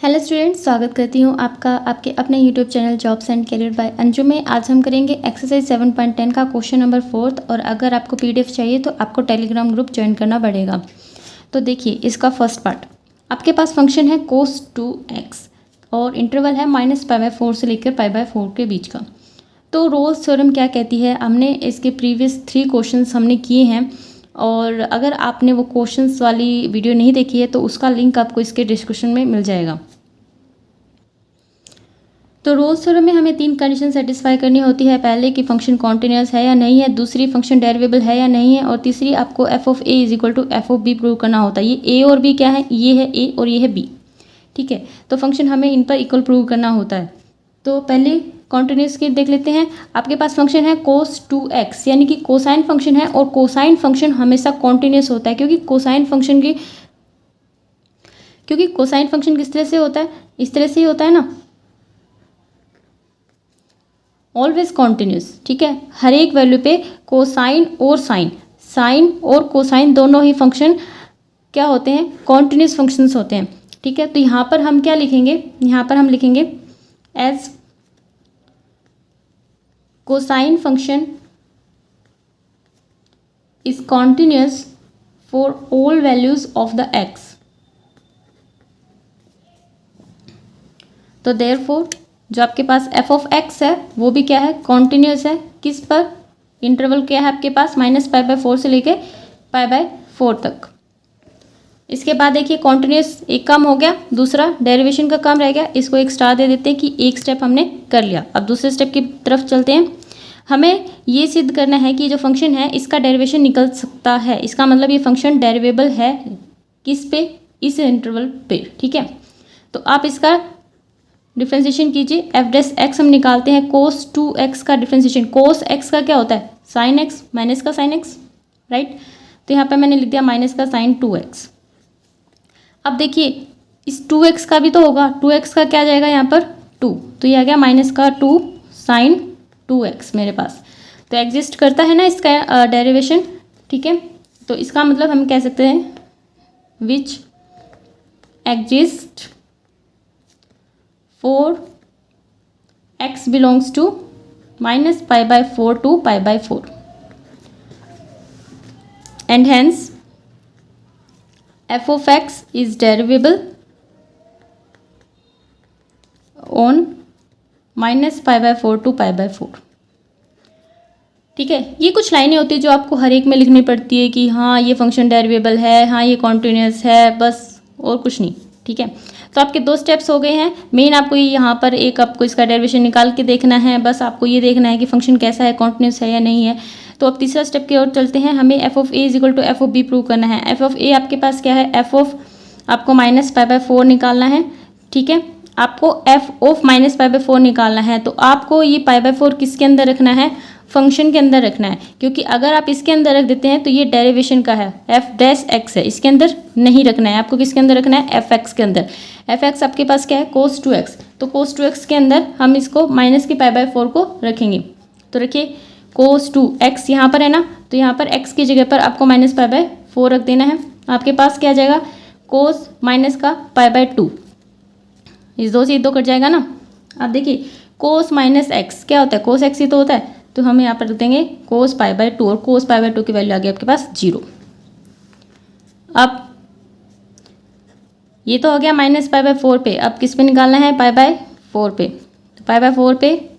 Hello students, स्वागत करती हूँ आपका आपके अपने YouTube channel jobs and career bye Anju में। आज हम करेंगे एक्सरसाइज 7.10 का क्वेश्चन नंबर 4। और अगर आपको पीडीएफ चाहिए तो आपको टेलीग्राम ग्रुप ज्वाइन करना पड़ेगा। तो देखिए इसका फर्स्ट पार्ट, आपके पास फंक्शन है cos 2x और इंटरवल है -π/4 से लेकर π/4 के बीच का। तो रोल्स थ्योरम क्या कहती है, हमने इसके प्रीवियस 3 क्वेश्चंस हमने किए हैं और अगर आपने वो क्वेश्चंस वाली वीडियो नहीं देखी है तो उसका लिंक आपको इसके डिस्क्रिप्शन में मिल जाएगा। तो रोल्स थ्योरम में हमें 3 कंडीशन सेटिस्फाई करनी होती है। पहले कि फंक्शन कॉन्टिन्यूअस है या नहीं है, दूसरी फंक्शन डेरिवेबल है या नहीं है, और तीसरी आपको f of a is equal to f of b prove करना होता है। ये a और b क्या है, ये है a और ये है b, ठीक है। तो फंक्शन हमें इन पर इक्वल प्रूव करना होता है। तो पहले कॉन्टिन्यूअस की देख लेते हैं। आपके पास फंक्शन है cos 2x यानी कि कोसाइन फंक्शन है, और कोसाइन फंक्शन हमेशा कॉन्टिन्यूअस होता है क्योंकि कोसाइन फंक्शन किस तरह से होता है, इस तरह से ही होता है ना, ऑलवेज कॉन्टिन्यूस, ठीक है। हर एक वैल्यू पे कोसाइन और साइन और कोसाइन दोनों ही फंक्शन क्या होते हैं, कॉन्टिन्यूस फंक्शंस होते हैं, ठीक है। तो यहाँ पर हम क्या लिखेंगे, यहाँ पर हम लिखेंगे as cosine function is continuous for all values of the x. तो देयरफॉर जो आपके पास f ऑफ x है वो भी क्या है, कॉन्टिन्यूस है। किस पर, इंटरवल क्या है आपके पास -π/4 से लेके π/4 तक। इसके बाद देखिए कॉन्टिन्यूस एक काम हो गया, दूसरा डेरिवेशन का काम रह गया। इसको एक स्टार दे देते हैं कि एक स्टेप हमने कर लिया। अब दूसरे स्टेप की तरफ चलते हैं। हमें ये सिद्ध करना है कि जो फंक्शन है इसका डेरिवेशन निकल सकता है। इसका मतलब ये फंक्शन डेरिवेबल है किस पे, इस इंटरवल पे, ठीक है। तो आप इसका डिफ्रेंशिएशन कीजिए। एफ डैश एक्स हम निकालते हैं, cos 2x का डिफ्रेंशिएशन, cos x का क्या होता है, sin x माइनस का sin x, राइट। तो यहाँ पे मैंने लिख दिया माइनस का sin 2x। अब देखिए इस 2x का भी तो होगा, 2x का क्या आ जाएगा यहाँ पर 2, तो ये आ गया माइनस का 2 sin 2x मेरे पास। तो एग्जिस्ट करता है ना इसका डेरिवेशन, ठीक है। तो इसका मतलब हम कह सकते हैं which exist for x belongs to -π/4 to π/4 and hence f of x is derivable on -π/4 to π/4, ठीक है। ये कुछ लाइनें होती है जो आपको हर एक में लिखनी पड़ती है कि हाँ ये फंक्शन डेरिवेबल है, हाँ ये कॉन्टिन्यूस है, बस और कुछ नहीं, ठीक है। तो आपके 2 स्टेप्स हो गए हैं। मेन आपको यहाँ पर एक आपको इसका डेरिवेशन निकाल के देखना है, बस आपको ये देखना है कि फंक्शन कैसा है, कॉन्टिन्यूस है या नहीं है। तो अब तीसरा स्टेप की ओर चलते हैं। हमें f of a is equal to f of b prove करना है। f ऑफ a आपके पास क्या है, f ऑफ आपको -π/4 निकालना है, ठीक है। आपको f ऑफ -π/4 निकालना है तो आपको ये π/4 किसके अंदर रखना है, फंक्शन के अंदर रखना है, क्योंकि अगर आप इसके अंदर रख देते हैं तो ये डेरिवेशन का है, f डैश x है, इसके अंदर नहीं रखना है। आपको किसके अंदर रखना है, f(x) के अंदर। f(x) आपके पास क्या है, cos 2x, तो cos 2x के अंदर हम इसको माइनस के π/4 को रखेंगे। तो रखिए cos 2x यहाँ पर है ना, तो यहाँ पर x की जगह पर आपको -π/4 रख देना है। आपके पास क्या आ जाएगा, cos माइनस का π/2, इस 2 से 2 कट जाएगा ना। अब देखिए cos -x क्या होता है, cos x ही तो होता है, तो हम यहाँ पर रख देंगे cos π/2 और cos π/2 की वैल्यू आ गई आपके पास 0। अब ये तो हो गया -π/4 पे, अब किस पे निकालना है, π/4 पे। तो π/4 पे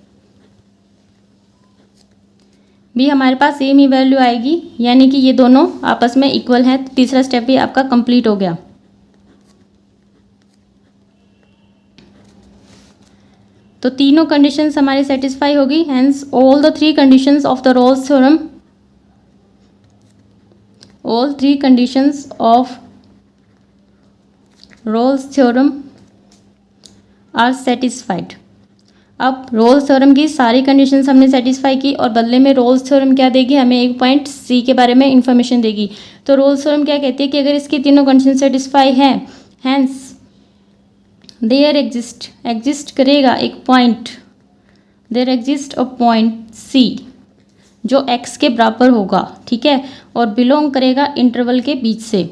भी हमारे पास सेम ही वैल्यू आएगी, यानी कि ये दोनों आपस में इक्वल हैं। तो तीसरा स्टेप भी आपका कंप्लीट हो गया। तो तीनों कंडीशंस हमारी सेटिस्फाई होगी, hence all the 3 conditions of the Rolle's theorem, all 3 conditions of Rolle's theorem are satisfied. अब रोल्स थ्योरम की सारी कंडीशंस हमने सेटिस्फाई की और बदले में रोल्स थ्योरम क्या देगी, हमें एक पॉइंट सी के बारे में इंफॉर्मेशन देगी। तो रोल्स थ्योरम क्या कहती है कि अगर इसकी तीनों कंडीशन सेटिस्फाई हैं, हेंस देयर एग्जिस्ट करेगा एक point, there exist a point C जो x के बराबर होगा, ठीक है, और बिलोंग करेगा इंटरवल के बीच से।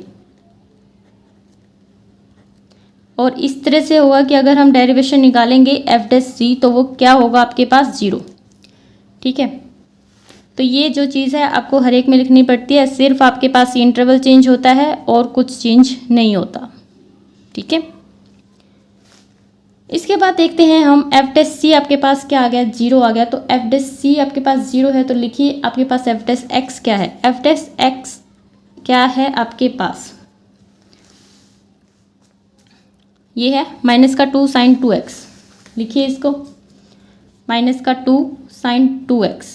और इस तरह से होगा कि अगर हम डेरिवेशन निकालेंगे एफ डैश सी तो वो क्या होगा आपके पास 0। ठीक है, तो ये जो चीज़ है आपको हर एक में लिखनी पड़ती है, सिर्फ आपके पास ये इंटरवल चेंज होता है और कुछ चेंज नहीं होता। ठीक है, इसके बाद देखते हैं हम एफ डैश सी आपके पास क्या आ गया, 0 आ गया। तो एफ डैश सी आपके पास 0 है, तो लिखिए आपके पास एफ डैश एक्स क्या है। एफ डैश एक्स क्या है आपके पास, ये है -2 sin 2x। लिखिए इसको -2 sin 2x।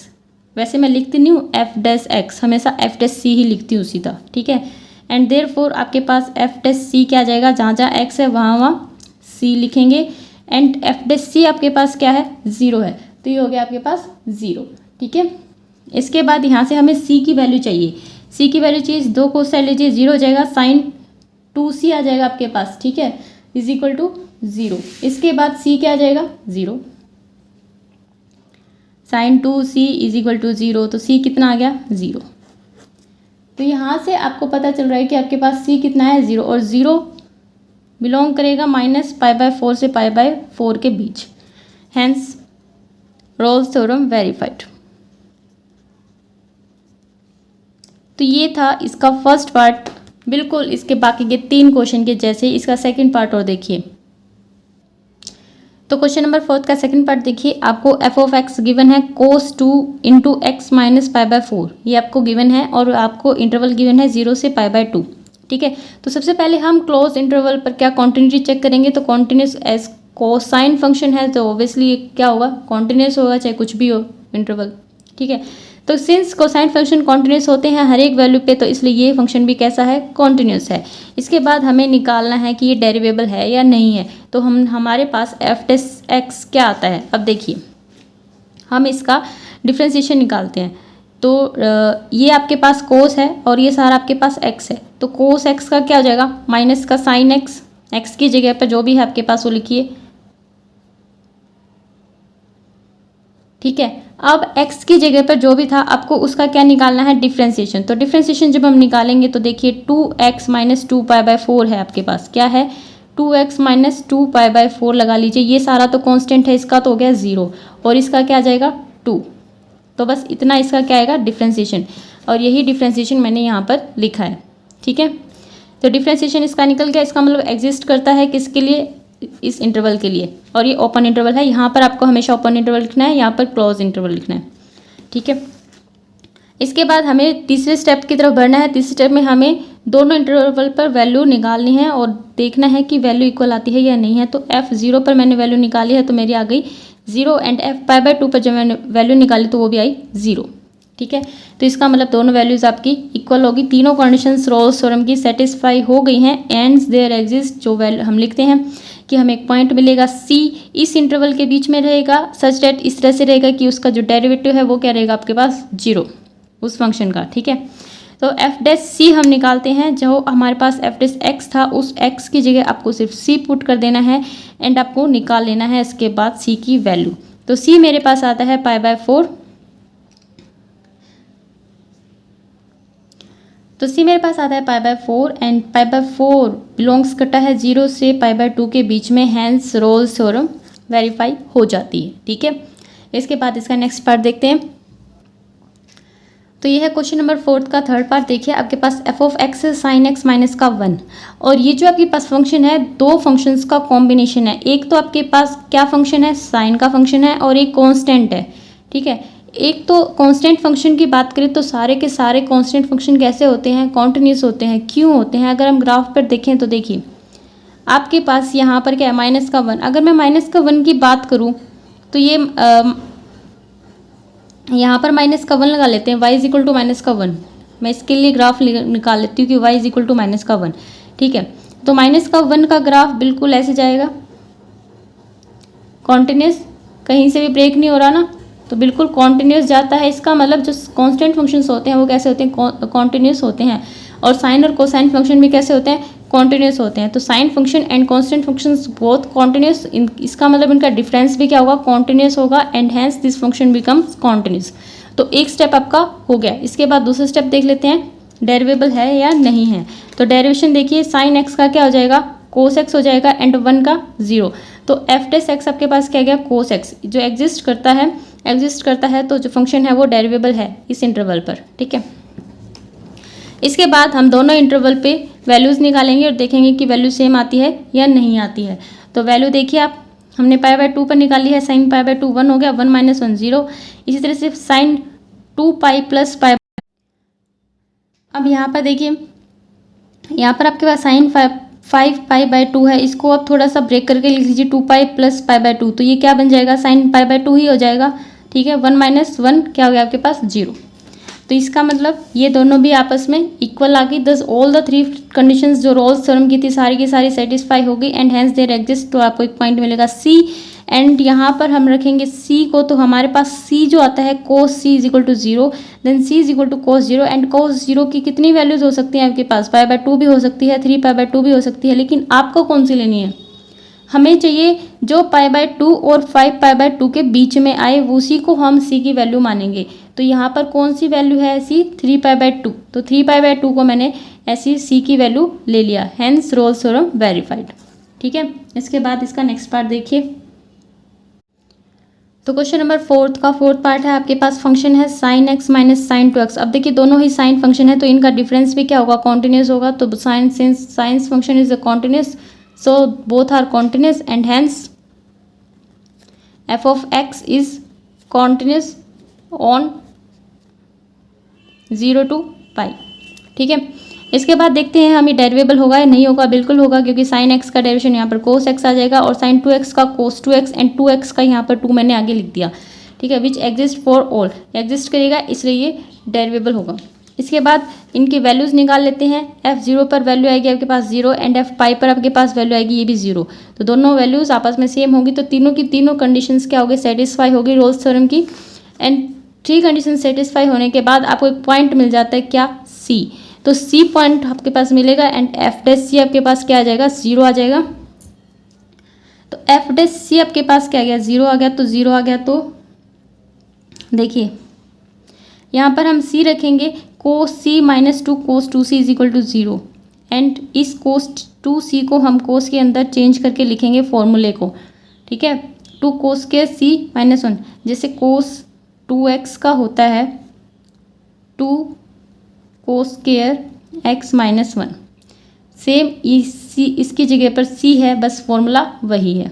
वैसे मैं लिखती नहीं हूँ एफ डैश एक्स, हमेशा एफ डैश सी ही लिखती हूँ सीधा। ठीक है, एंड देयरफॉर आपके पास एफ डैश सी क्या आ जाएगा, जहाँ जहाँ एक्स है वहाँ वहाँ सी लिखेंगे। एंड एफ डैश सी आपके पास क्या है, 0 है, तो ये हो गया आपके पास 0। ठीक है, इसके बाद यहाँ से हमें सी की वैल्यू चाहिए। सी की वैल्यू चाहिए, 2 को साइड लीजिए, 0 हो जाएगा, sin 2c आ जाएगा आपके पास। ठीक है, इज इक्वल टू 0। इसके बाद c क्या आ जाएगा, 0। sin 2c is equal to 0, तो c कितना आ गया, 0। तो यहाँ से आपको पता चल रहा है कि आपके पास c कितना है, 0, और 0 बिलोंग करेगा -π/4 से π/4 के बीच। Hence Rolle's theorem verified. तो ये था इसका फर्स्ट पार्ट, बिल्कुल इसके बाकी के 3 क्वेश्चन के जैसे। इसका सेकंड पार्ट और देखिए, तो क्वेश्चन नंबर 4 का सेकंड पार्ट देखिए। आपको एफ ऑफ एक्स गिवन है cos 2 इंटू एक्स माइनस π/4, ये आपको गिवन है, और आपको इंटरवल गिवन है 0 से π/2। ठीक है, तो सबसे पहले हम क्लोज इंटरवल पर क्या कॉन्टिन्यूटी चेक करेंगे। तो कॉन्टिन्यूस एज कोसाइन फंक्शन है तो ऑब्वियसली क्या होगा, कॉन्टिन्यूस होगा, चाहे कुछ भी हो इंटरवल। ठीक है, तो सिंस कोसाइन फंक्शन कॉन्टिन्यूस होते हैं हर एक वैल्यू पे, तो इसलिए ये फंक्शन भी कैसा है, कॉन्टिन्यूस है। इसके बाद हमें निकालना है कि ये डेरिवेबल है या नहीं है। तो हमारे पास एफ डैश एक्स क्या आता है। अब देखिए हम इसका डिफ्रेंशिएशन निकालते हैं। तो ये आपके पास कोस है और ये सारा आपके पास एक्स है, तो कोस एक्स का क्या हो जाएगा, माइनस का साइन एक्स, एक्स की जगह पर जो भी है आपके पास वो लिखिए। ठीक है, अब x की जगह पर जो भी था आपको उसका क्या निकालना है, डिफ्रेंशिएशन। तो डिफ्रेंशिएशन जब हम निकालेंगे तो देखिए 2x माइनस 2π/4 है आपके पास, क्या है, 2x माइनस 2π/4 लगा लीजिए। ये सारा तो कांस्टेंट है, इसका तो हो गया 0, और इसका क्या आ जाएगा 2। तो बस इतना इसका क्या आएगा, डिफ्रेंशिएशन, और यही डिफ्रेंशिएशन मैंने यहाँ पर लिखा है। ठीक है, तो डिफ्रेंशिएशन इसका निकल गया। इसका मतलब एग्जिस्ट करता है किसके लिए, इस इंटरवल के लिए, और ये ओपन इंटरवल है। यहाँ पर आपको हमेशा ओपन इंटरवल लिखना है, यहाँ पर क्लोज इंटरवल लिखना है। ठीक है, इसके बाद हमें तीसरे स्टेप की तरफ बढ़ना है। तीसरे स्टेप में हमें दोनों इंटरवल पर वैल्यू निकालनी है और देखना है कि वैल्यू इक्वल आती है या नहीं है। तो f0 पर मैंने वैल्यू निकाली है तो मेरी आ गई 0, एंड f π/2 पर जब मैंने वैल्यू निकाली तो वो भी आई 0। ठीक है, तो इसका मतलब दोनों वैल्यूज आपकी इक्वल होगी। तीनों कंडीशंस रोल्स थ्योरम की सेटिस्फाई हो गई हैं। एंड देयर एग्जिस्ट, जो वैल्यू हम लिखते हैं कि हमें एक पॉइंट मिलेगा c इस इंटरवल के बीच में रहेगा, सच डेट इस तरह से रहेगा कि उसका जो डेरिवेटिव है वो क्या रहेगा आपके पास, 0 उस फंक्शन का। ठीक है, तो एफ डैश सी हम निकालते हैं। जो हमारे पास एफ डैश एक्स था उस एक्स की जगह आपको सिर्फ c पुट कर देना है, एंड आपको निकाल लेना है इसके बाद c की वैल्यू। तो c मेरे पास आता है π/4, तो c मेरे पास आता है π/4, एंड π/4 बिलोंग्स करता है 0 से π/2 के बीच में। हैंस रोल्स थ्योरम वेरीफाई हो जाती है। ठीक है, इसके बाद इसका नेक्स्ट पार्ट देखते हैं। तो ये है क्वेश्चन नंबर 4 का थर्ड पार्ट। देखिए आपके पास F of x sine x minus का 1, और ये जो आपके पास फंक्शन है दो फंक्शंस का कॉम्बिनेशन है। एक तो आपके पास क्या फंक्शन है, साइन का फंक्शन है, और एक कांस्टेंट है। ठीक है, एक तो कांस्टेंट फंक्शन की बात करें तो सारे के सारे कांस्टेंट फंक्शन कैसे होते हैं, कॉन्टिन्यूस होते हैं। क्यों होते हैं, अगर हम ग्राफ पर देखें तो देखिए आपके पास यहाँ पर क्या है, -1। अगर मैं -1 की बात करूँ तो ये यहाँ पर -1 लगा लेते हैं, y इज इक्वल टू -1। मैं इसके लिए ग्राफ निकाल लेती हूँ कि y इज इक्वल टू -1। ठीक है, तो -1 का ग्राफ बिल्कुल ऐसे जाएगा, कॉन्टिन्यूस, कहीं से भी ब्रेक नहीं हो रहा ना, तो बिल्कुल कॉन्टिन्यूस जाता है। इसका मतलब जो कांस्टेंट फंक्शंस होते हैं वो कैसे होते हैं, कॉन्टिन्यूस होते हैं। और साइन और कोसाइन फंक्शन भी कैसे होते हैं, कॉन्टिन्यूस होते हैं। तो sine function and constant functions both continuous, इसका मतलब इनका डिफरेंस भी क्या होगा, कॉन्टिन्यूस होगा, and hence this function becomes continuous. तो एक स्टेप आपका हो गया। इसके बाद दूसरा स्टेप देख लेते हैं, डेरिवेबल है या नहीं है। तो डेरिवेशन देखिए, साइन एक्स का क्या हो जाएगा, कोस एक्स हो जाएगा एंड 1 का 0। तो एफ डेस एक्स आपके पास क्या गया, कोस एक्स जो एग्जिस्ट करता है तो जो फंक्शन है वो डेरिवेबल है इस इंटरवल पर, ठीक है। इसके बाद हम दोनों इंटरवल पे वैल्यूज़ निकालेंगे और देखेंगे कि वैल्यू सेम आती है या नहीं आती है। तो वैल्यू देखिए आप, हमने पाई बाय 2 पर निकाली है, साइन पाई बाय 2 1 हो गया, 1 - 1 0। इसी तरह से साइन 2 पाई प्लस पाई। अब यहाँ पर देखिए, यहाँ पर आपके पास साइन 5 पाई बाय 2 है, इसको आप थोड़ा सा ब्रेक करके लिख लीजिए 2 पाई प्लस पाई बाय 2। तो ये क्या बन जाएगा, साइन पाई बाय 2 ही हो जाएगा, ठीक है। 1 - 1 क्या हो गया आपके पास, 0। तो इसका मतलब ये दोनों भी आपस में इक्वल आ गई। दस ऑल द 3 कंडीशंस जो रोल्स थ्योरम की थी सारी की सारी सेटिस्फाई हो गई एंड हेंस देयर एग्जिस्ट। तो आपको एक पॉइंट मिलेगा C एंड यहाँ पर हम रखेंगे C को, तो हमारे पास C जो आता है cos C = 0, then C = cos 0 and cos 0 की कितनी वैल्यूज हो सकती हैं आपके पास, पाई बाय 2 भी हो सकती है, 3 पाई बाय 2 भी हो सकती है, लेकिन आपको कौन सी लेनी है, हमें चाहिए जो पाई बाय 2 और 5 पाई बाय 2 के बीच में आए, उसी को हम C की वैल्यू मानेंगे। तो यहाँ पर कौन सी वैल्यू है ऐसी, 3 पाई बाय 2। तो 3 पाई बाय 2 को मैंने ऐसी C की वैल्यू ले लिया, हेंस रोल्स थ्योरम वेरीफाइड, ठीक है। इसके बाद इसका नेक्स्ट पार्ट देखिए। तो क्वेश्चन नंबर 4 का 4th पार्ट है, आपके पास फंक्शन है sin x minus sine 2x। अब देखिए दोनों ही साइन फंक्शन है तो इनका डिफरेंस भी क्या होगा, कॉन्टिन्यूस होगा। तो sine since sines function is a continuous, so both are continuous and hence f of x is continuous on 0 to पाई, ठीक है। इसके बाद देखते हैं हमें डेरिवेबल होगा या नहीं होगा, बिल्कुल होगा क्योंकि साइन x का डेरिवेशन यहाँ पर cos x आ जाएगा और साइन 2x का cos 2x एंड 2x का यहाँ पर 2 मैंने आगे लिख दिया, ठीक है। Which exist for all, exist करेगा इसलिए ये डेरिवेबल होगा। इसके बाद इनकी वैल्यूज़ निकाल लेते हैं। f0 पर वैल्यू आएगी आपके पास 0 एंड f पाई पर आपके पास वैल्यू आएगी ये भी 0। तो दोनों वैल्यूज़ आपस में सेम होगी, तो तीनों की तीनों कंडीशंस क्या होगी, सेटिस्फाई होगी रोल्स थ्योरम की। एंड 3 कंडीशन सेटिस्फाई होने के बाद आपको एक पॉइंट मिल जाता है क्या, C। तो C पॉइंट आपके पास मिलेगा एंड f डैश C आपके पास क्या आ जाएगा, 0 आ जाएगा। तो f डैश C आपके पास क्या आ गया, 0 आ गया। तो 0 आ गया तो देखिए यहाँ पर हम C रखेंगे, cos C - 2 cos 2C = 0 and इस cos 2C को हम cos के अंदर चेंज करके लिखेंगे फॉर्मूले को, ठीक है। 2 cos के C - 1, जैसे cos 2x का होता है 2 cos स्क्वायर x - 1, सेम इसकी जगह पर C है, बस फॉर्मूला वही है,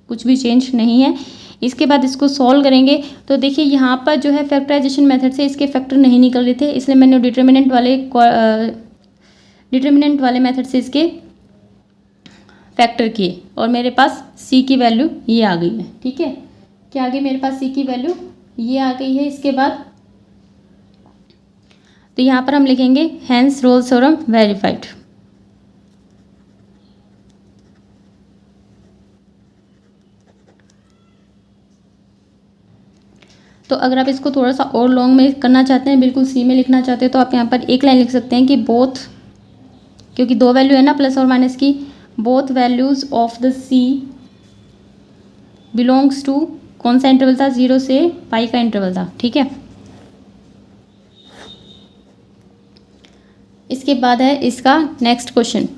कुछ भी चेंज नहीं है। इसके बाद इसको सॉल्व करेंगे तो देखिए यहाँ पर जो है फैक्टराइजेशन मेथड से इसके फैक्टर नहीं निकल रहे थे, इसलिए मैंने डिटर्मिनेंट वाले मेथड से इसके फैक्टर किए और मेरे पास C की वैल्यू ये आ गई है, ठीक है। क्या आ गई मेरे पास, C की वैल्यू ये आ गई है। इसके बाद तो यहाँ पर हम लिखेंगे हेंस रोल्स थ्योरम वेरीफाइड। तो अगर आप इसको थोड़ा सा और लॉन्ग में करना चाहते हैं, बिल्कुल C में लिखना चाहते हैं, तो आप यहाँ पर एक लाइन लिख सकते हैं कि बोथ, क्योंकि 2 वैल्यू है ना प्लस और माइनस की, both values of the C belongs to, कौन सा इंटरवल था, 0 से पाई का इंटरवल था, ठीक है। इसके बाद है इसका नेक्स्ट क्वेश्चन।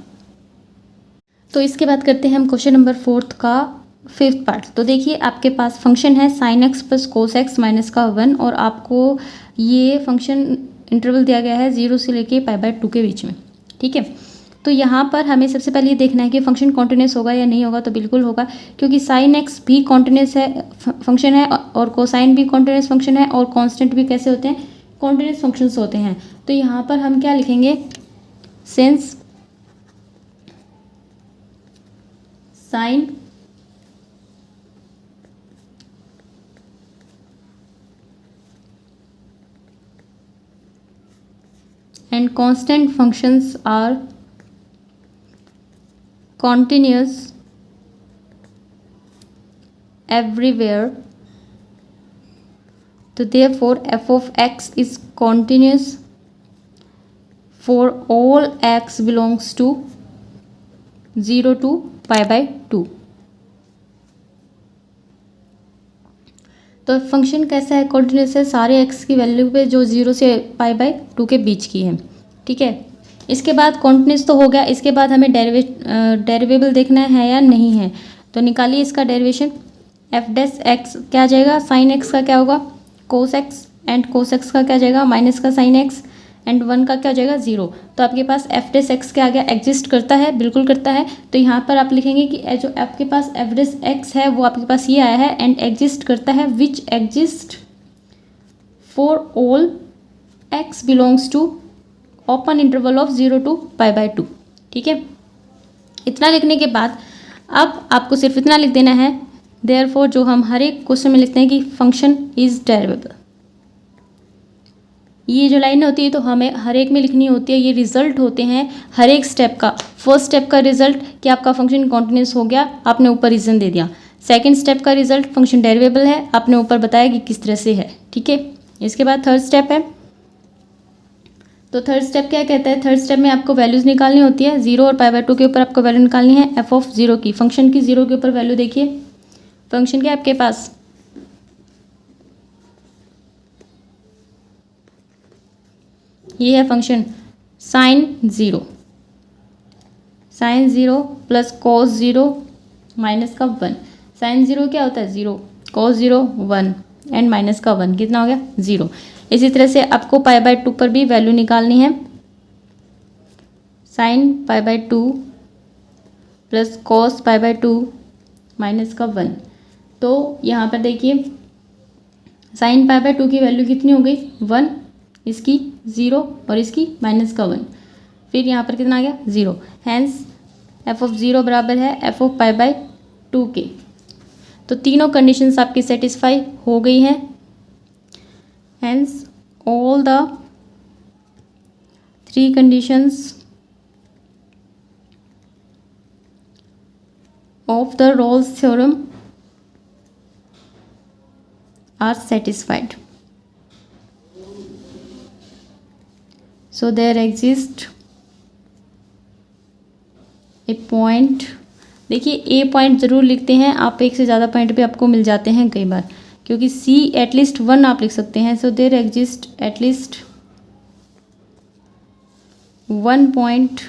तो इसके बाद करते हैं हम क्वेश्चन नंबर 4 का 5th पार्ट। तो देखिए आपके पास फंक्शन है sin x plus cos x minus का 1 और आपको ये फंक्शन इंटरवल दिया गया है 0 से लेके पाई बाय 2 के बीच में, ठीक है। तो यहाँ पर हमें सबसे पहले ये देखना है कि फंक्शन कॉन्टिन्यूस होगा या नहीं होगा। तो बिल्कुल होगा क्योंकि sin x भी कॉन्टिन्यूस है फंक्शन है और कोसाइन भी कॉन्टिन्यूस फंक्शन है और कांस्टेंट भी कैसे होते हैं, कॉन्टिन्यूस फंक्शंस होते हैं। तो यहाँ पर हम क्या लिखेंगे, since sign and constant functions are continuous everywhere, so therefore f of x is continuous for all x belongs to 0 to pi by 2। तो फंक्शन कैसा है, कॉन्टिन्यूस है सारे x की वैल्यू पे जो 0 से पाई बाय 2 के बीच की है, ठीक है। इसके बाद कॉन्टिन्यूस तो हो गया, इसके बाद हमें डेरिवेबल देखना है या नहीं है। तो निकालिए इसका डेरिवेशन। एफ डैश एक्स क्या आ जाएगा, साइन एक्स का क्या होगा cos x, and cos x का क्या जाएगा माइनस का साइन एक्स, एंड 1 का क्या हो जाएगा 0। तो आपके पास एफ डैश एक्स क्या आ गया, एग्जिस्ट करता है, बिल्कुल करता है। तो यहाँ पर आप लिखेंगे कि जो आपके पास एफ डैश एक्स है वो आपके पास ये आया है, एंड एग्जिस्ट करता है, which exist for all x belongs to open interval of 0 to π/2। ठीक है, इतना लिखने के बाद अब आपको सिर्फ इतना लिख देना है, देयरफॉर जो हम हर एक क्वेश्चन में लिखते हैं कि फंक्शन इज डेरिवेबल। ये जो लाइन होती है तो हमें हर एक में लिखनी होती है। ये रिजल्ट होते हैं हर एक स्टेप का। फर्स्ट स्टेप का रिजल्ट कि आपका फंक्शन कॉन्टिन्यूस हो गया, आपने ऊपर रीजन दे दिया। सेकंड स्टेप का रिजल्ट फंक्शन डेरिवेबल है, आपने ऊपर बताया कि किस तरह से है। ठीक है, इसके बाद थर्ड स्टेप है। तो थर्ड स्टेप क्या कहता है, थर्ड स्टेप में आपको वैल्यूज़ निकालनी होती है। 0 और π/2 के ऊपर आपको वैल्यू निकालनी है एफ ऑफ 0 की। फंक्शन की 0 के ऊपर वैल्यू देखिए, फंक्शन क्या है आपके पास, ये है function sine 0, sine 0 plus cos 0 minus का 1। साइन 0 क्या होता है 0, कॉस 0 1, एंड माइनस का 1 कितना हो गया 0। इसी तरह से आपको π/2 पर भी वैल्यू निकालनी है। साइन π/2 प्लस कॉस π/2 माइनस का 1। तो यहाँ पर देखिए साइन π/2 की वैल्यू कितनी हो गई 1, इसकी 0 और इसकी माइनस का 1। फिर यहाँ पर कितना आ गया 0। हैंस एफ ऑफ 0 बराबर है एफ ऑफ π/2 के। तो तीनों कंडीशंस आपकी सेटिस्फाई हो गई हैं। Hence, all the 3 conditions of the Rolle's theorem are satisfied. So there exists a point। देखिए ए पॉइंट ज़रूर लिखते हैं आप, एक से ज़्यादा पॉइंट भी आपको मिल जाते हैं कई बार, क्योंकि सी एटलीस्ट 1 आप लिख सकते हैं। So there exist at least 1 point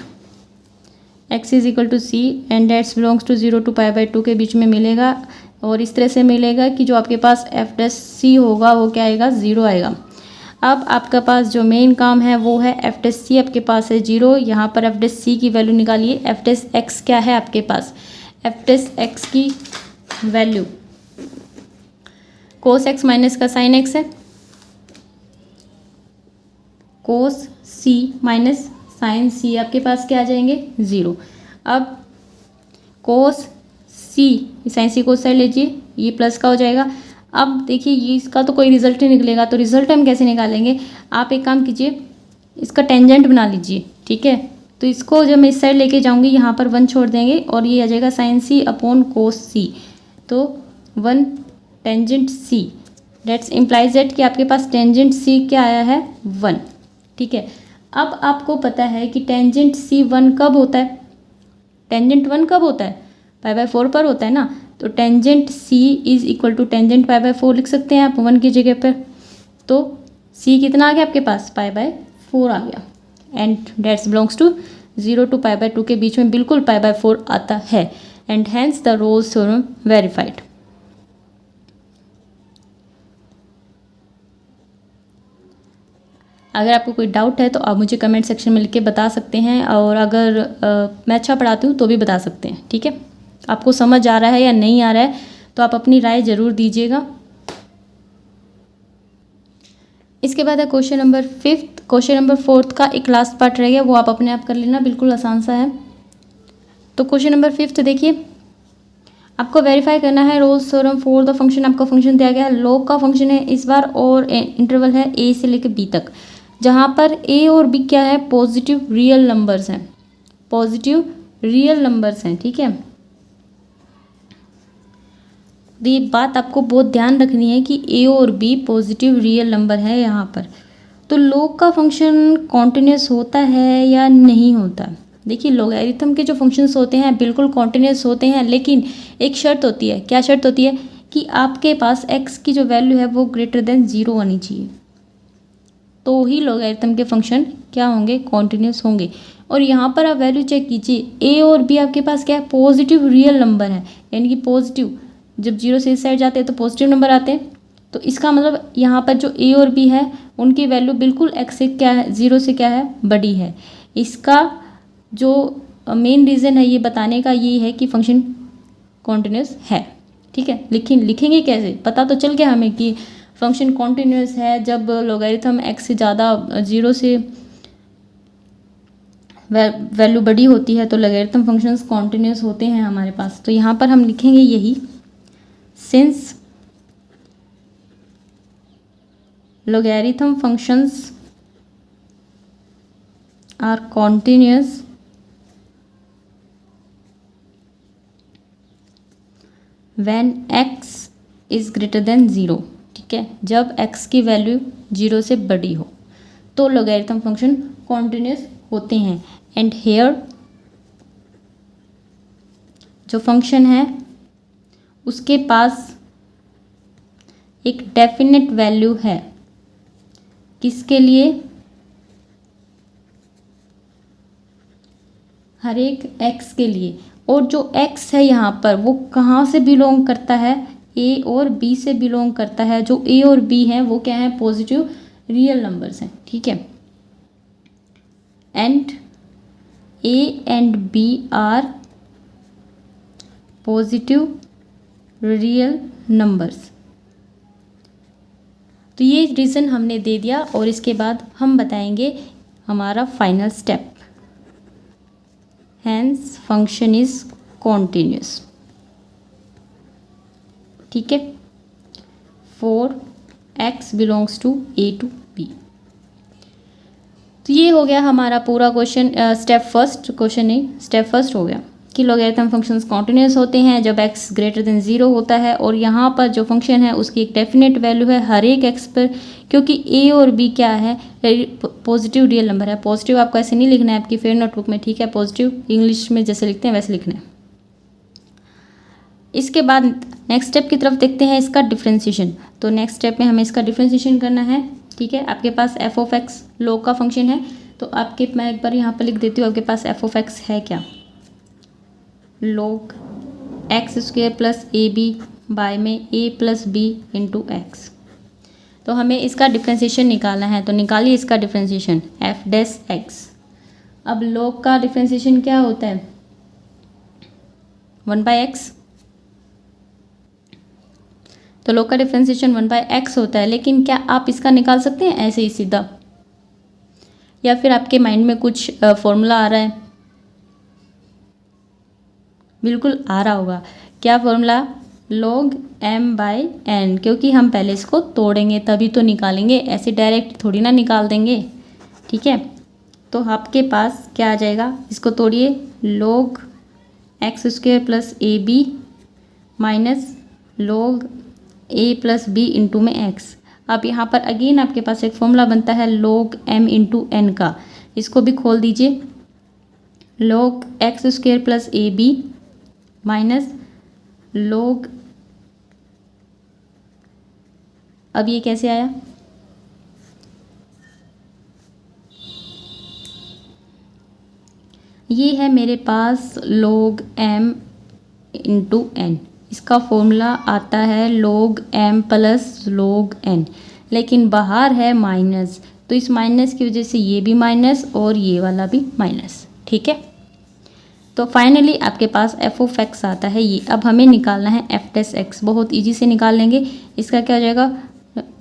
x is equal to C and that's belongs to 0 to π/2 के बीच में मिलेगा। और इस तरह से मिलेगा कि जो आपके पास एफ डैश सी होगा वो क्या आएगा 0 आएगा। अब आपके पास जो मेन काम है वो है एफ डैश सी आपके पास है 0। यहाँ पर एफ डैश सी की वैल्यू निकालिए। एफ डैश एक्स क्या है आपके पास, एफ डैश एक्स की वैल्यू कोस एक्स माइनस का साइन एक्स है, कोस सी माइनस साइन सी आपके पास क्या आ जाएंगे 0। अब कोस सी, साइन सी को साइड लीजिए, ये प्लस का हो जाएगा। अब देखिए ये इसका तो कोई रिजल्ट नहीं निकलेगा, तो रिजल्ट हम कैसे निकालेंगे, आप एक काम कीजिए इसका टेंजेंट बना लीजिए। ठीक है, तो इसको जब मैं इस साइड लेके जाऊंगी यहाँ पर 1 छोड़ देंगे और ये आ जाएगा साइन सी अपॉन कोस सी। तो 1 tangent C, that's implies that कि आपके पास टेंजेंट सी क्या आया है 1। ठीक है, अब आपको पता है कि टेंजेंट सी 1 कब होता है, टेंजेंट 1 कब होता है π/4 पर होता है ना। तो tangent c is equal to tangent π/4 लिख सकते हैं आप 1 की जगह पर। तो सी कितना आ गया आपके पास π/4 आ गया, and that's belongs to 0 to π/2 के बीच में बिल्कुल π/4 आता है, and hence the Rolle's theorem verified. अगर आपको कोई डाउट है तो आप मुझे कमेंट सेक्शन में लिख के बता सकते हैं, और अगर मैं अच्छा पढ़ाती हूँ तो भी बता सकते हैं। ठीक है, आपको समझ आ रहा है या नहीं आ रहा है तो आप अपनी राय ज़रूर दीजिएगा। इसके बाद है क्वेश्चन नंबर 5। क्वेश्चन नंबर 4 का एक लास्ट पार्ट रह गया, वो आप अपने आप कर लेना, बिल्कुल आसान सा है। तो क्वेश्चन नंबर 5 देखिए, आपको वेरीफाई करना है Rolle's theorem for the function. आपका फंक्शन दिया गया है, लॉग का फंक्शन है इस बार, और इंटरवल है ए से लेकर बी तक, जहाँ पर ए और बी क्या है पॉजिटिव रियल नंबर्स हैं, पॉजिटिव रियल नंबर्स हैं। ठीक है, तो ये बात आपको बहुत ध्यान रखनी है कि ए और बी पॉजिटिव रियल नंबर है यहाँ पर। तो लॉग का फंक्शन कॉन्टिन्यूस होता है या नहीं होता। देखिए लॉगरिथम के जो फंक्शंस होते हैं बिल्कुल कॉन्टिन्यूस होते हैं, लेकिन एक शर्त होती है। क्या शर्त होती है कि आपके पास x की जो वैल्यू है वो ग्रेटर देन 0 होनी चाहिए, तो ही लॉगरिथम के फंक्शन क्या होंगे कॉन्टिन्यूस होंगे। और यहाँ पर आप वैल्यू चेक कीजिए, ए और बी आपके पास क्या है, पॉजिटिव रियल नंबर है, यानी कि पॉजिटिव, जब जीरो से इस साइड जाते हैं तो पॉजिटिव नंबर आते हैं। तो इसका मतलब यहाँ पर जो ए और बी है उनकी वैल्यू बिल्कुल एक्स से क्या है, ज़ीरो से क्या है, बड़ी है। इसका जो मेन रीज़न है ये बताने का ये है कि फंक्शन कॉन्टिन्यूस है। ठीक है, लेकिन लिखेंगे कैसे, पता तो चल गया हमें कि फंक्शन कॉन्टिन्यूस है जब लॉगरिथम एक्स से ज़्यादा, जीरो से वैल्यू बड़ी होती है तो लॉगरिथम फंक्शंस कॉन्टिन्यूस होते हैं हमारे पास। तो यहाँ पर हम लिखेंगे यही, since logarithm functions are continuous when x is greater than 0। ठीक है, जब x की वैल्यू 0 से बड़ी हो तो logarithm फंक्शन कॉन्टिन्यूस होते हैं। एंड हेयर जो फंक्शन है उसके पास एक डेफिनेट वैल्यू है, किसके लिए, हर एक x के लिए। और जो x है यहाँ पर वो कहाँ से बिलोंग करता है, a और b से बिलोंग करता है। जो a और b हैं वो क्या है, पॉजिटिव रियल नंबर्स हैं। ठीक है, and a and b are positive real numbers. तो ये रीज़न हमने दे दिया और इसके बाद हम बताएंगे हमारा final step. Hence function is continuous. ठीक है, for x belongs to a to b। तो ये हो गया हमारा पूरा क्वेश्चन, स्टेप फर्स्ट, क्वेश्चन नहीं, स्टेप फर्स्ट हो गया कि लॉगरिथम फंक्शंस कॉन्टिन्यूस होते हैं जब x ग्रेटर देन 0 होता है। और यहाँ पर जो फंक्शन है उसकी एक डेफिनेट वैल्यू है हर एक x पर, क्योंकि a और b क्या है, पॉजिटिव रियल नंबर है। पॉजिटिव आपको ऐसे नहीं लिखना है आपकी फेयर नोटबुक में। ठीक है, पॉजिटिव इंग्लिश में जैसे लिखते हैं वैसे लिखना है। इसके बाद नेक्स्ट स्टेप की तरफ देखते हैं, इसका डिफ्रेंशिएशन। तो नेक्स्ट स्टेप में हमें इसका डिफ्रेंशिएशन करना है। ठीक है, आपके पास एफ ऑफ एक्स लॉग का फंक्शन है, तो आपके, मैं एक बार यहाँ पर लिख देती हूँ, आपके पास एफ ऑफ एक्स है क्या, log x square plus A B by में A plus B into x. तो हमें इसका डिफ्रेंशिएशन निकालना है, तो निकालिए इसका डिफ्रेंशिएशन, एफ डैश एक्स। अब log का डिफ्रेंशिएशन क्या होता है, 1/x। तो log का डिफ्रेंशिएशन 1/x होता है, लेकिन क्या आप इसका निकाल सकते हैं ऐसे ही सीधा, या फिर आपके माइंड में कुछ फॉर्मूला आ रहा है, बिल्कुल आ रहा होगा। क्या फॉर्मूला, log m/n, क्योंकि हम पहले इसको तोड़ेंगे तभी तो निकालेंगे, ऐसे डायरेक्ट थोड़ी ना निकाल देंगे। ठीक है, तो आपके पास क्या आ जाएगा, इसको तोड़िए, log x square plus A B minus log a plus B into में x। अब यहाँ पर अगेन आपके पास एक फॉर्मूला बनता है log m इंटू n का, इसको भी खोल दीजिए, log एक्स स्क्वेयर प्लस ए बी माइनस log, अब ये कैसे आया, ये है मेरे पास log m इंटू n। इसका फॉर्मूला आता है log m plus log n, लेकिन बाहर है माइनस, तो इस माइनस की वजह से ये भी माइनस और ये वाला भी माइनस। ठीक है, तो फाइनली आपके पास एफ ऑफ एक्स आता है ये। अब हमें निकालना है एफ डैश एक्स, बहुत इजी से निकाल लेंगे। इसका क्या हो जाएगा,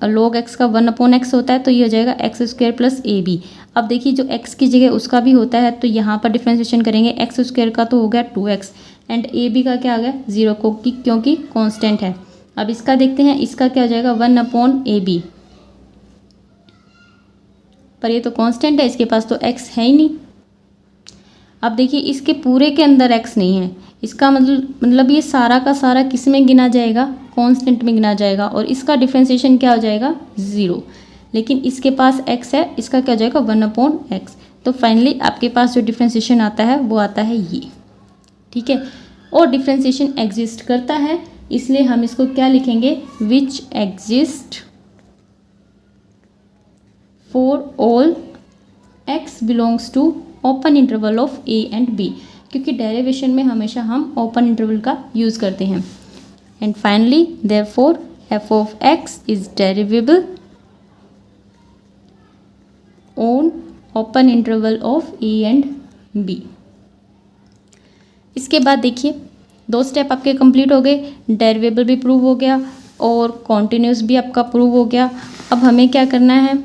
log एक्स का 1/x होता है, तो ये हो जाएगा एक्स स्क्वेयर प्लस ए बी। अब देखिए जो x की जगह उसका भी होता है, तो यहाँ पर डिफ्रेंशिएशन करेंगे, एक्स स्क्वेयर का तो हो गया 2x एंड ए बी का क्या आ गया 0 को, क्योंकि कांस्टेंट है। अब इसका देखते हैं, इसका क्या हो जाएगा 1/ab, पर ये तो कांस्टेंट है, इसके पास तो x है ही नहीं। अब देखिए इसके पूरे के अंदर x नहीं है, इसका मतलब ये सारा का सारा किस में गिना जाएगा, कांस्टेंट में गिना जाएगा, और इसका डिफ्रेंशिएशन क्या हो जाएगा 0। लेकिन इसके पास x है, इसका क्या हो जाएगा 1/x। तो फाइनली आपके पास जो डिफ्रेंशिएशन आता है वो आता है ये। ठीक है, और डिफ्रेंशिएशन एग्जिस्ट करता है, इसलिए हम इसको क्या लिखेंगे, which exist for all x belongs to open interval of a and b, क्योंकि डेरिवेशन में हमेशा हम ओपन इंटरवल का यूज़ करते हैं। And finally therefore f of x is derivable on open interval of a and b. इसके बाद देखिए 2 स्टेप आपके कंप्लीट हो गए, डेरिवेबल भी प्रूव हो गया और कॉन्टिन्यूस भी आपका प्रूव हो गया। अब हमें क्या करना है,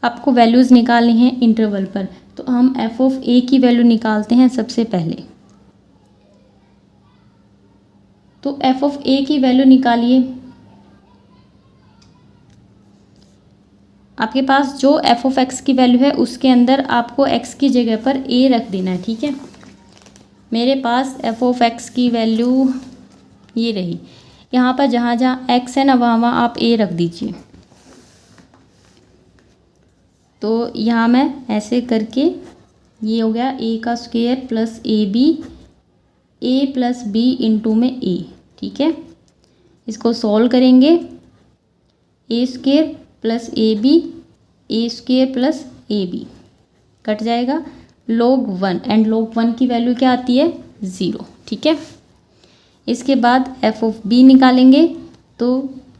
आपको वैल्यूज़ निकालनी है इंटरवल पर। तो हम एफ ऑफ ए की वैल्यू निकालते हैं सबसे पहले। तो एफ ऑफ ए की वैल्यू निकालिए। आपके पास जो एफ ऑफ एक्स की वैल्यू है उसके अंदर आपको एक्स की जगह पर ए रख देना है, ठीक है। मेरे पास एफ ऑफ एक्स की वैल्यू ये रही। यहाँ पर जहाँ जहाँ एक्स है ना वहाँ वहाँ आप ए रख दीजिए। तो यहाँ मैं ऐसे करके ये हो गया ए का square plus A b, a plus B into में ए, ठीक है। इसको सॉल्व करेंगे, a square plus a square plus A b cut जाएगा, log 1 एंड log 1 की वैल्यू क्या आती है 0, ठीक है। इसके बाद एफ ऑफ बी निकालेंगे। तो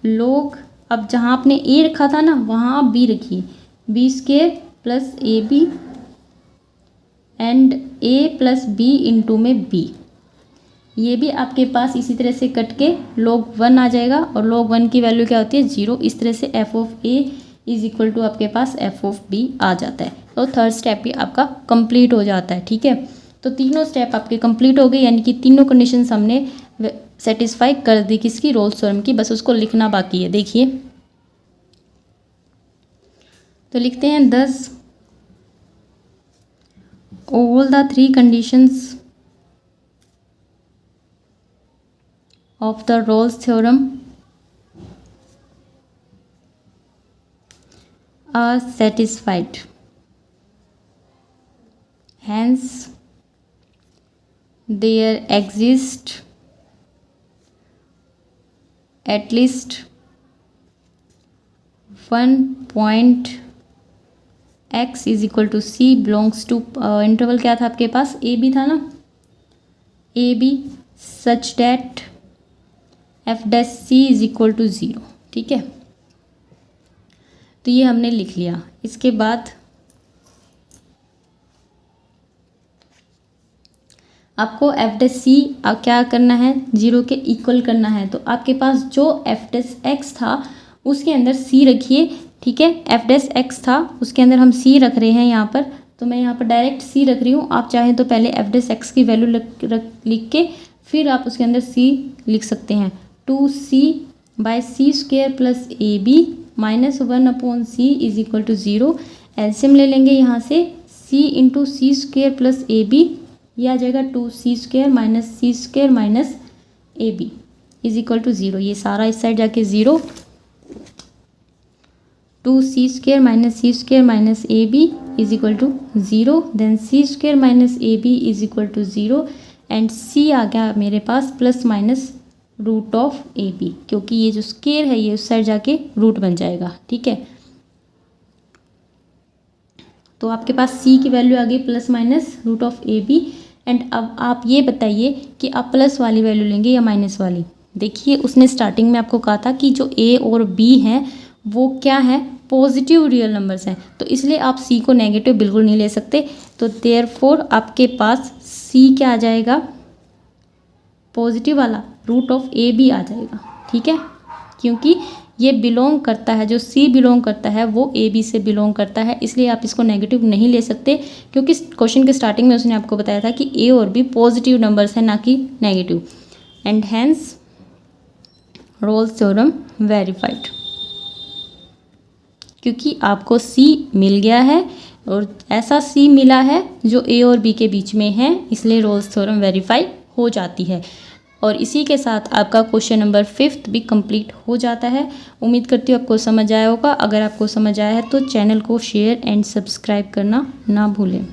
log, अब जहाँ आपने ए रखा था ना वहाँ आप बी रखिए, B square plus A B and A plus B into में बी। ये भी आपके पास इसी तरह से कट के log 1 आ जाएगा और log 1 की वैल्यू क्या होती है 0। इस तरह से F of A is equal to आपके पास एफ ऑफ बी आ जाता है। तो थर्ड स्टेप भी आपका कंप्लीट हो जाता है, ठीक है। तो तीनों स्टेप आपके कंप्लीट हो गए, यानी कि तीनों कंडीशंस हमने सेटिस्फाई कर दी किसकी, रोल्स थ्योरम की। बस उसको लिखना बाकी है। देखिए तो लिखते हैं 10 all the 3 conditions of the Rolle's theorem are satisfied. Hence, there exists at least one point x is equal to c belongs to interval क्या था आपके पास, a b था ना, a b such that F dash C is equal to 0, ठीक है। तो ये हमने लिख लिया। इसके बाद आपको एफ डैश सी क्या करना है, 0 के इक्वल करना है। तो आपके पास जो एफ डैश एक्स था उसके अंदर सी रखिए, ठीक है। एफ डैश एक्स था उसके अंदर हम सी रख रहे हैं यहाँ पर, तो मैं यहाँ पर डायरेक्ट सी रख रही हूँ। आप चाहें तो पहले एफ डैश एक्स की वैल्यू लिख के फिर आप उसके अंदर सी लिख सकते हैं। 2c by C square plus A B minus 1 upon C is equal to 0। LCM ले लेंगे यहाँ से, c इंटू सी स्क्वायर प्लस ए बी, ये आ जाएगा 2c square minus C square minus A B is equal to 0। ये सारा इस साइड जाके 0, 2c square minus C square minus A B is equal to 0, then C square minus A B is equal to 0 and c आ गया मेरे पास plus minus root of A b, क्योंकि ये जो स्क्वायर है ये उस साइड जाके रूट बन जाएगा, ठीक है। तो आपके पास c की वैल्यू आ गई plus minus root of A B. And अब आप ये बताइए कि आप प्लस वाली वैल्यू लेंगे या माइनस वाली। देखिए उसने स्टार्टिंग में आपको कहा था कि जो a और b हैं वो क्या है, पॉजिटिव रियल नंबर्स हैं, तो इसलिए आप c को नेगेटिव बिल्कुल नहीं ले सकते। तो देयरफॉर आपके पास c क्या आ जाएगा, पॉजिटिव वाला रूट ऑफ ए बी आ जाएगा, ठीक है। क्योंकि ये बिलोंग करता है, जो सी बिलोंग करता है वो ए बी से बिलोंग करता है, इसलिए आप इसको नेगेटिव नहीं ले सकते। क्योंकि क्वेश्चन के स्टार्टिंग में उसने आपको बताया था कि ए और बी पॉजिटिव नंबर्स हैं ना कि negative. And hence Rolle's theorem verified, क्योंकि आपको सी मिल गया है और ऐसा सी मिला है जो ए और बी के बीच में है, इसलिए रोल्स थ्योरम वेरीफाई हो जाती है। और इसी के साथ आपका क्वेश्चन नंबर 5 भी कंप्लीट हो जाता है। उम्मीद करती हूँ आपको समझ आया होगा। अगर आपको समझ आया है तो चैनल को शेयर एंड सब्सक्राइब करना ना भूलें।